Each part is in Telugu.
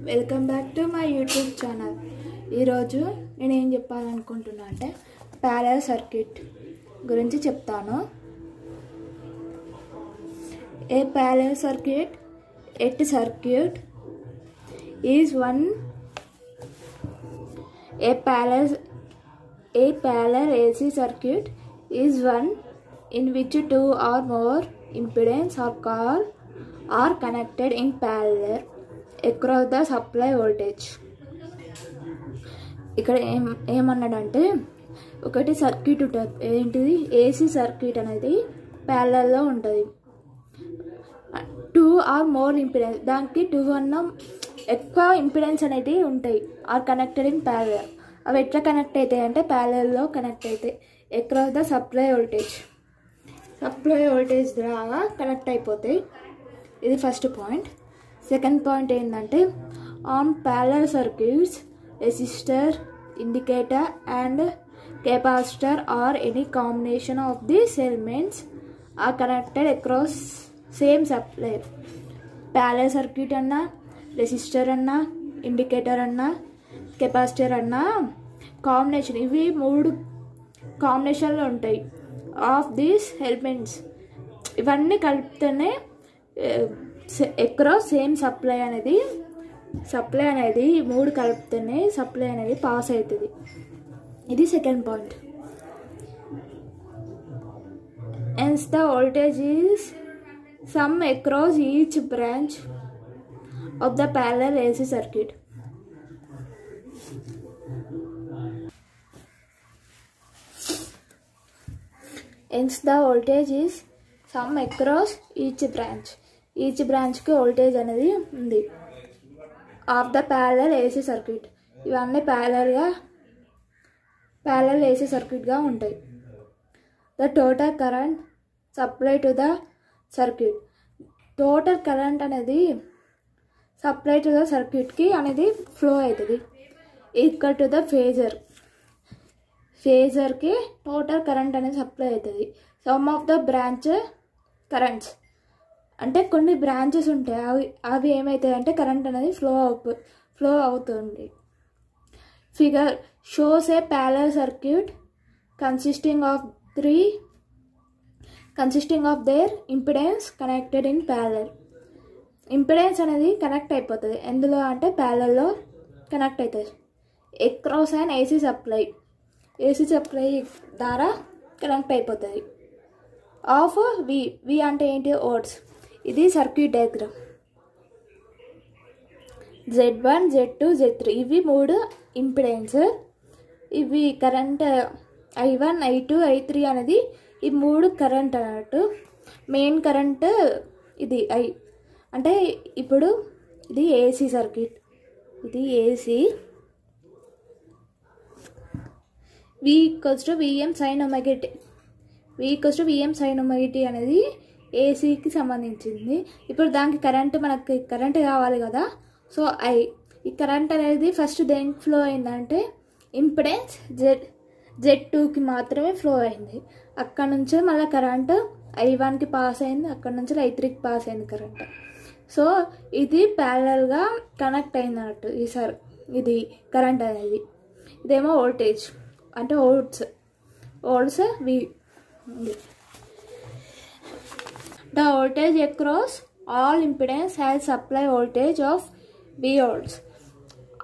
Welcome back to my YouTube channel. ఈరోజు నేను ఏం చెప్పాలనుకుంటున్నా అంటే ప్యారలల్ సర్క్యూట్ గురించి చెప్తాను. A parallel circuit at circuit is one A parallel AC circuit is one in which two or more impedance are connected in parallel across the supply voltage. ఇక్కడ ఏమన్నాడంటే ఒకటి సర్క్యూట్ ఉంటుంది, ఏంటిది ఏసీ సర్క్యూట్ అనేది ప్యారలల్లో ఉంటుంది. టూ ఆర్ మోర్ ఇంపిడెన్స్, దానికి టూ అన్న ఎక్కువ ఇంపిడెన్స్ అనేది ఉంటాయి, ఆర్ కనెక్టెడ్ ఇన్ ప్యారలల్. అవి ఎట్లా కనెక్ట్ అవుతాయి అంటే ప్యారలల్లో కనెక్ట్ అవుతాయి అక్రాస్ ద సప్లై వోల్టేజ్ ద్వారా కనెక్ట్ అయిపోతాయి. ఇది ఫస్ట్ పాయింట్. సెకండ్ పాయింట్ ఏంటంటే on parallel circuits resistor, indicator and capacitor or any combination of these elements are connected across same supply. Parallel circuit అన్నా, రెసిస్టర్ అన్నా, ఇండికేటర్ అన్నా, కెపాసిటర్ అన్న కాంబినేషన్, ఇవి మూడు కాంబినేషన్లో ఉంటాయి ఆఫ్ దీస్ ఎలిమెంట్స్. ఇవన్నీ కలిపితేనే ఎక్రాస్ సేమ్ సప్లై అనేది మూడు కలిపితేనే సప్లై అనేది పాస్ అవుతుంది. ఇది second point. hence the voltage is sum across each branch of the parallel AC circuit. hence the voltage is sum across each branch. Each బ్రాంచ్కి వోల్టేజ్ అనేది ఉంది of the parallel AC circuit. ఇవన్నీ ప్యారలల్ ఏసీ సర్క్యూట్గా ఉంటాయి. The total current supply to the circuit. Total current అనేది సప్లై టు ద సర్క్యూట్కి అనేది ఫ్లో అవుతుంది ఈక్వల్ టు ద ఫేజర్కి టోటల్ కరెంట్ అనేది సప్లై అవుతుంది. Sum of the branch currents అంటే కొన్ని బ్రాంచెస్ ఉంటాయి, అవి ఏమవుతాయి అంటే కరెంట్ అనేది ఫ్లో అవుతుంది. Figure shows a parallel circuit consisting of their impedance connected in parallel. Impedance అనేది కనెక్ట్ అయిపోతుంది ఎందులో అంటే ప్యారలల్లో కనెక్ట్ అవుతుంది అక్రాస్ అండ్ ఏసీ సప్లై ద్వారా కనెక్ట్ అయిపోతుంది. ఆఫ్ వి అంటే ఏంటి ఓట్స్. ఇది circuit diagram. Z1, Z2, Z3 ఇవి మూడు ఇంపిడెన్స్. ఇవి కరెంట్ I1, I2, I3 అనేది ఈ మూడు కరెంట్ అన్నట్టు. మెయిన్ కరెంట్ ఇది I అంటే ఇప్పుడు ఇది ఏసీ సర్క్యూట్, ఇది AC. V equals to Vm sin omega t. V equals to Vm sin omega t అనేది ఏసీకి సంబంధించింది. ఇప్పుడు దానికి మనకి కరెంట్ కావాలి కదా, సో ఈ కరెంట్ అనేది ఫస్ట్ దేనికి ఫ్లో అయిందంటే ఇంపిడెన్స్ Z2కి మాత్రమే ఫ్లో అయింది. అక్కడ నుంచే మళ్ళీ కరెంట్ I1కి పాస్ అయింది, అక్కడ నుంచి I3కి పాస్ అయింది కరెంట్. సో ఇది ప్యారలల్గా కనెక్ట్ అయింది అన్నట్టు ఇది కరెంట్ అనేది. ఇదేమో వోల్టేజ్ అంటే ఓల్డ్స్ వి. The voltage across all impedance has supply voltage of V volts.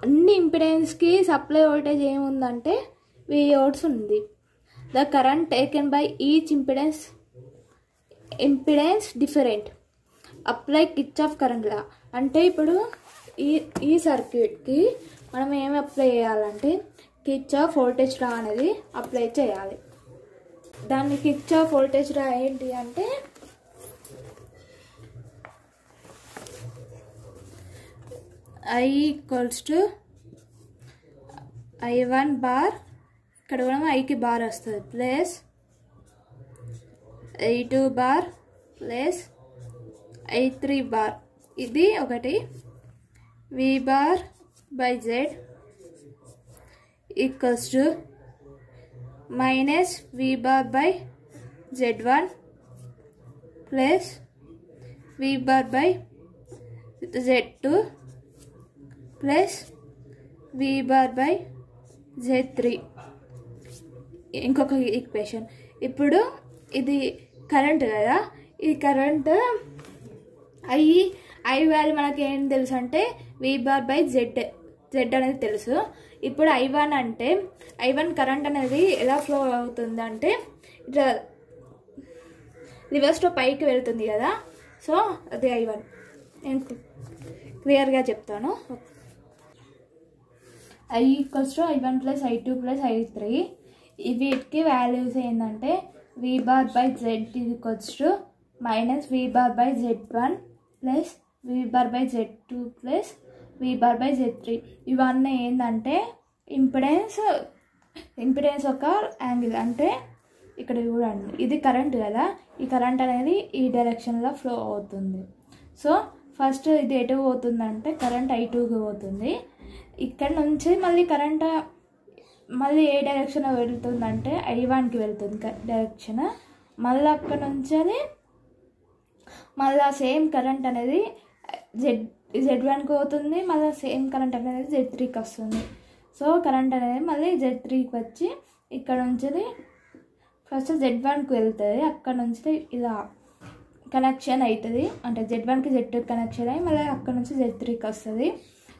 అన్ని ఇంపిడెన్స్కి సప్లై వోల్టేజ్ ఏముందంటే V volts ఉంది. The current taken by each impedance different. Apply Kirchhoff current law. అంటే ఇప్పుడు ఈ సర్క్యూట్కి మనం ఏమి అప్లై చేయాలంటే Kirchhoff వోల్టేజ్ లా అనేది అప్లై చేయాలి. దాన్ని Kirchhoff వోల్టేజ్ లా ఏంటి అంటే I equals to I1 bar, ఇక్కడ కూడా ఐకి బార్ వస్తుంది, plus I2 bar plus I3 bar. ఇది ఒకటి. V bar by Z equals to minus V bar by Z1 plus V bar by Z2 plus V bar by Z3 ఇంకొక ఈక్వేషన్. ఇప్పుడు ఇది కరెంట్ కదా, ఈ కరెంట్ I వాల్యూ మనకి ఏం తెలుసు అంటే V బార్ బై Z అనేది తెలుసు. ఇప్పుడు I1 అంటే I1 కరెంట్ అనేది ఎలా ఫ్లో అవుతుంది అంటే ఇట్లా రివర్స్లో పైకి వెళ్తుంది కదా. సో అది I1. నేను క్లియర్గా చెప్తాను. I = I1 + I2 + I3. వీటికి వాల్యూస్ ఏంటంటే V bar by Z - V bar by Z1 + V bar by Z2 + V bar by Z3. ఇవన్నీ ఏంటంటే ఇంపిడెన్స్ ఒక యాంగిల్. అంటే ఇక్కడ చూడండి, ఇది కరెంట్ కదా, ఈ కరెంట్ అనేది ఈ డైరెక్షన్లో ఫ్లో అవుతుంది. సో ఫస్ట్ ఇది ఎటు పోతుందంటే కరెంట్ I2కి పోతుంది. ఇక్కడ నుంచి మళ్ళీ కరెంట్ మళ్ళీ ఏ డైరెక్షన్ వెళ్తుందంటే I1కి వెళ్తుంది డైరెక్షన్. మళ్ళీ అక్కడ నుంచి అది మళ్ళీ సేమ్ కరెంట్ అనేది Z1కి పోతుంది. మళ్ళీ సేమ్ కరెంట్ అనేది Z3కి వస్తుంది. సో కరెంట్ అనేది మళ్ళీ Z3కి వచ్చి ఇక్కడ నుంచి ఫస్ట్ Z1కి వెళ్తుంది. అక్కడ నుంచి ఇలా కనెక్షన్ అవుతుంది. అంటే Z1కి Z2 కనెక్షన్ అయ్యి మళ్ళీ అక్కడ నుంచి Z3కి వస్తుంది.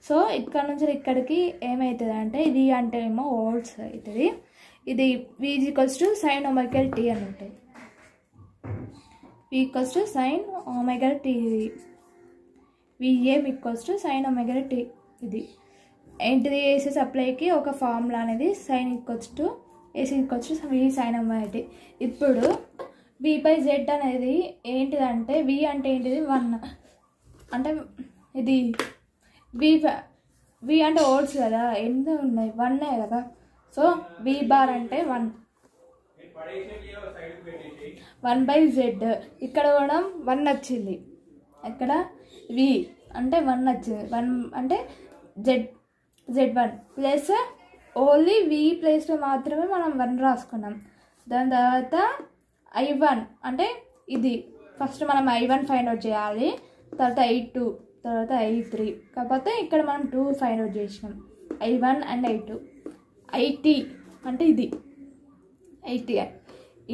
సో ఇక్కడ నుంచి ఇక్కడికి ఏమవుతుంది అంటే ఇది అంటే ఏమో వోల్ట్స్ అవుతుంది. ఇది V = sin ωt అని ఉంటుంది. V = sin ωt. VM = sin ωt. ఇది ఏంటిది? AC సప్లైకి ఒక ఫార్ములా అనేది sin AC = V sin ωt. ఇప్పుడు V/Z అనేది ఏంటిదంటే V అంటే ఏంటిది 1 అంటే ఇది V అంటే ఓల్డ్స్ కదా, ఎన్ని ఉన్నాయి 1 కదా. సో V బార్ అంటే 1/Z. ఇక్కడ కూడా 1 వచ్చింది. ఇక్కడ V అంటే 1 వచ్చింది. 1 అంటే Z1 ప్లస్ ఓన్లీ V ప్లేస్లో మాత్రమే మనం 1 రాసుకున్నాం. దాని తర్వాత I1 అంటే ఇది ఫస్ట్ మనం I1 ఫైండ్ అవుట్ చేయాలి. తర్వాత I2, తర్వాత I3. కాకపోతే ఇక్కడ మనం 2 ఫైండ్ అవుట్ చేసినాం, I1 అండ్ I2. IT అంటే ఇది IT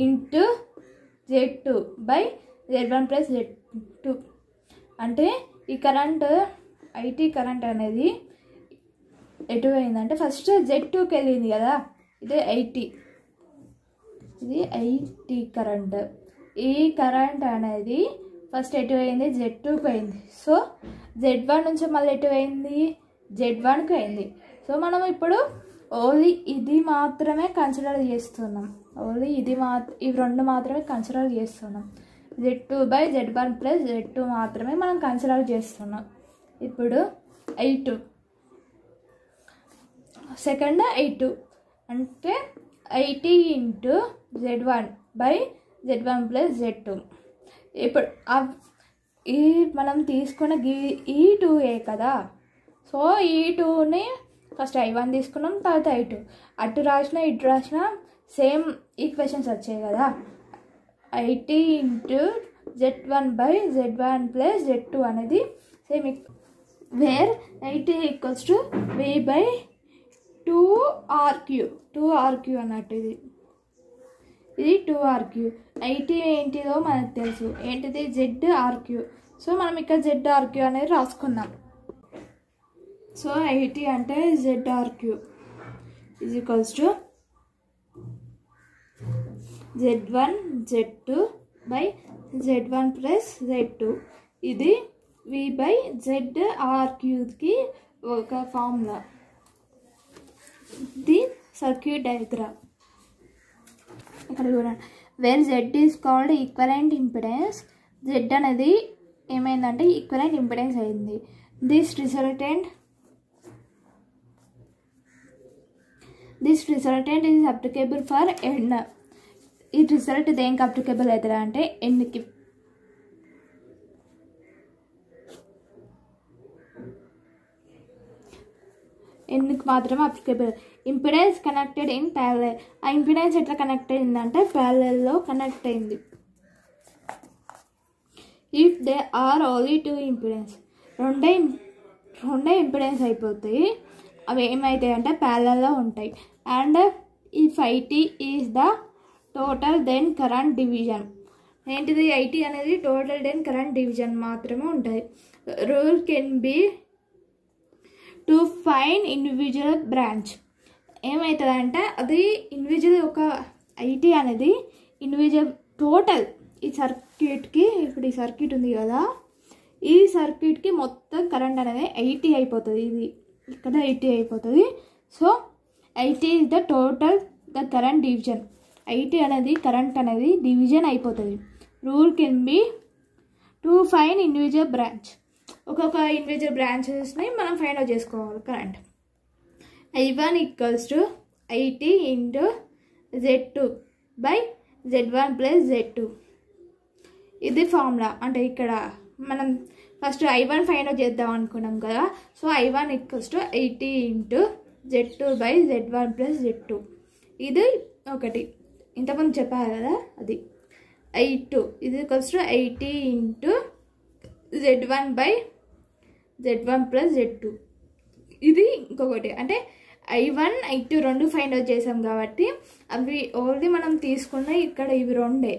into Z2 by Z1 + Z2. అంటే ఈ కరెంట్ IT కరెంట్ అనేది ఎటు పోయిందంటే ఫస్ట్ Z2కి వెళ్ళింది కదా, ఇది IT కరెంట్. ఈ కరెంట్ అనేది ఫస్ట్ ఎటు పోయింది Z2కి పోయింది. సో Z1 నుంచి మళ్ళీ ఎటు పోయింది Z1కి పోయింది. సో మనం ఇప్పుడు ఓన్లీ ఇది మాత్రమే కన్సిడర్ చేస్తున్నాం. ఇవి రెండు మాత్రమే కన్సిడర్ చేస్తున్నాం. Z2/Z1 + Z2 మాత్రమే మనం కన్సిడర్ చేస్తున్నాం. ఇప్పుడు I2 సెకండ్ I2 అంటే IT ఇంటూ Z1/Z1 + Z2. ఇప్పుడు ఈ మనం తీసుకున్న ఈ 2A కదా. సో ఈ 2ని ఫస్ట్ I1 తీసుకున్నాం, తర్వాత I2. అటు రాసిన ఇటు రాసిన సేమ్ ఈక్వేషన్స్ వచ్చాయి కదా. IT ఇంటూ Z1/Z1 + Z2 అనేది సేమ్. వేర్ IT = V/2RQ అన్నట్టు. ఇది 2RQ. IT ఏంటిదో మనకు తెలుసు, ఏంటిది ZRQ. సో మనం ఇక్కడ ZRQ అనేది రాసుకున్నాం. సో IT అంటే ZRQ = Z1 Z2/Z1 + Z2. ఇది V/ZRQకి ఒక ఫార్ములా. ఇది సర్క్యూట్ డయాగ్రామ్. ఇక్కడ చూడండి, where Z is called equivalent impedance. Z అనేది ఏమైందంటే ఈక్వలెంట్ ఇంపిడెన్స్ అయింది. This resultant is applicable for N. ఈ రిజల్ట్ దేనికి అప్లికేబుల్ అవుతుంది అంటే Nకి. Nకి మాత్రమే applicable. Impedance connected in parallel. ఆ ఇంపిడెన్స్ ఎట్లా కనెక్ట్ అయిందంటే ప్యారలల్లో కనెక్ట్ అయింది. If they are only 2 impedance, రెండే ఇంపిడెన్స్ అయిపోతాయి. అవి ఏమవుతాయి అంటే ప్యారలల్లో ఉంటాయి. And if IT is the total then current division. ఏంటిది? ఐటీ అనేది టోటల్ దెన్ కరెంట్ డివిజన్ మాత్రమే ఉంటుంది. Rule can be to fine individual branch. ఏమవుతుందంటే అది ఇండివిజువల్ ఒక ఐటీ అనేది ఇండివిజువల్ టోటల్ ఈ సర్క్యూట్కి, ఇప్పుడు ఈ సర్క్యూట్ ఉంది కదా, ఈ సర్క్యూట్కి మొత్తం కరెంట్ అనేది 80 అయిపోతుంది. ఇది ఇక్కడ 80 అయిపోతుంది. So 80 is the total the current division. 80 అనేది కరెంట్ అనేది డివిజన్ అయిపోతుంది. Rule can be to fine individual branch. ఒక్కొక్క ఇండివిజువల్ బ్రాంచెస్ని మనం ఫైండ్ అవుట్ చేసుకోవాలి current. I1 equals to 80 into Z2 by Z1 plus Z2. ఇది ఫార్ములా. అంటే ఇక్కడ మనం ఫస్ట్ I1 ఫైండ్ అవుట్ చేద్దాం అనుకున్నాం కదా. So I1 equals to 80 into Z2 by Z1 plus Z2. ఇది ఒకటి ఇంతకుముందు చెప్పారు కదా, అది I2 ఇది equals to 80 into Z1 by Z1 plus Z2. ఇది ఇంకొకటి. అంటే I1 I2 రెండు ఫైండ్ అవుట్ చేసాం కాబట్టి అవి ఓన్లీ మనం తీసుకున్న ఇక్కడ ఇవి రెండే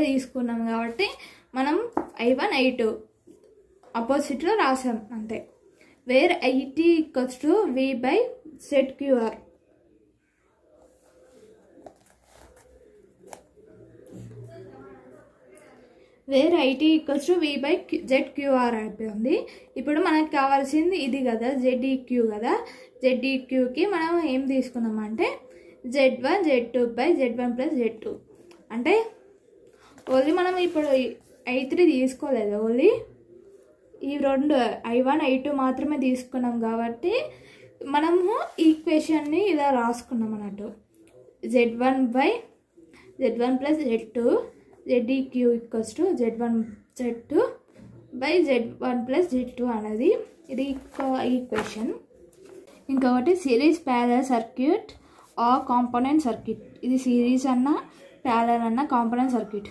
తీసుకున్నాం కాబట్టి మనం I1 I2 ఆపోజిట్లో రాసాం అంతే. Where IT equals to V by ZQR. వేర్ IT equals to V by ZQR అయిపోయింది. ఇప్పుడు మనకు కావాల్సింది ఇది కదా, ZEQ కదా. ZEQకి మనం ఏం తీసుకున్నామంటే Z1 Z2 by Z1 plus Z2. అంటే ఓన్లీ మనం ఇప్పుడు I3 తీసుకోలేదు, ఓన్లీ ఈ రెండు I1 I2 మాత్రమే తీసుకున్నాం కాబట్టి మనము ఈక్వేషన్ని ఇలా రాసుకున్నాం అన్నట్టు. Z1 by Z1 plus Z2 ZEQ equals to Z1 Z2 by Z1 plus Z2 అనేది ఇది ఈక్వేషన్. ఇంకొకటి series parallel circuit or component circuit. ఇది సిరీస్ అన్న ప్యారలల్ అన్న component circuit.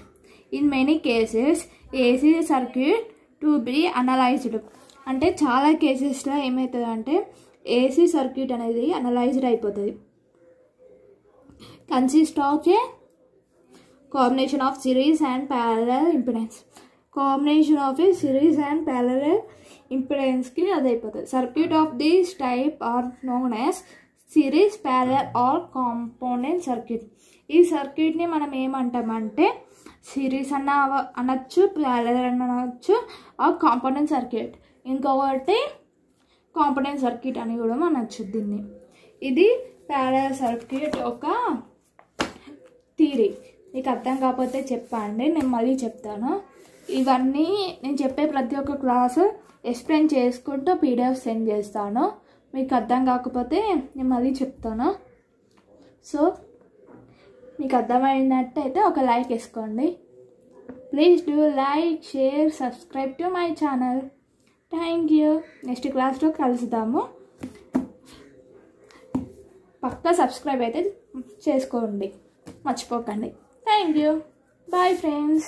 In many cases AC circuit to be analysed. అంటే చాలా కేసెస్లో ఏమవుతుంది అంటే ఏసీ సర్క్యూట్ అనేది అనలైజ్డ్ అయిపోతుంది. Consist of a combination of series and parallel impedance. Combination of a series and parallel impedance ki adi ayipotadi. Circuit of this type are known as series, parallel or component circuit. ఈ సర్క్యూట్ ని మనం ఏమంటామంటే సిరీస్ అన్న అనొచ్చు, ప్యారలల్ అన్న అనొచ్చు, ఆ కాంపోనెంట్ సర్క్యూట్. ఇంకొకటి కాంపోనెంట్ సర్క్యూట్ అని కూడా అనొచ్చు దీన్ని. ఇది ప్యారలల్ సర్క్యూట్ ఒక థియరీ. మీకు అర్థం కాకపోతే చెప్పండి, నేను మళ్ళీ చెప్తాను. ఇవన్నీ నేను చెప్పే ప్రతి ఒక్క క్లాసు ఎక్స్ప్లెయిన్ చేసుకుంటూ PDF సెండ్ చేస్తాను. మీకు అర్థం కాకపోతే నేను మళ్ళీ చెప్తాను. సో మీకు అర్థమైనట్టయితే ఒక లైక్ వేసుకోండి. Please do like, share, subscribe to my channel. Thank you. Next క్లాస్లో కలుద్దాము. పక్కా సబ్స్క్రైబ్ అయితే చేసుకోండి, మర్చిపోకండి. Thank you. Bye friends.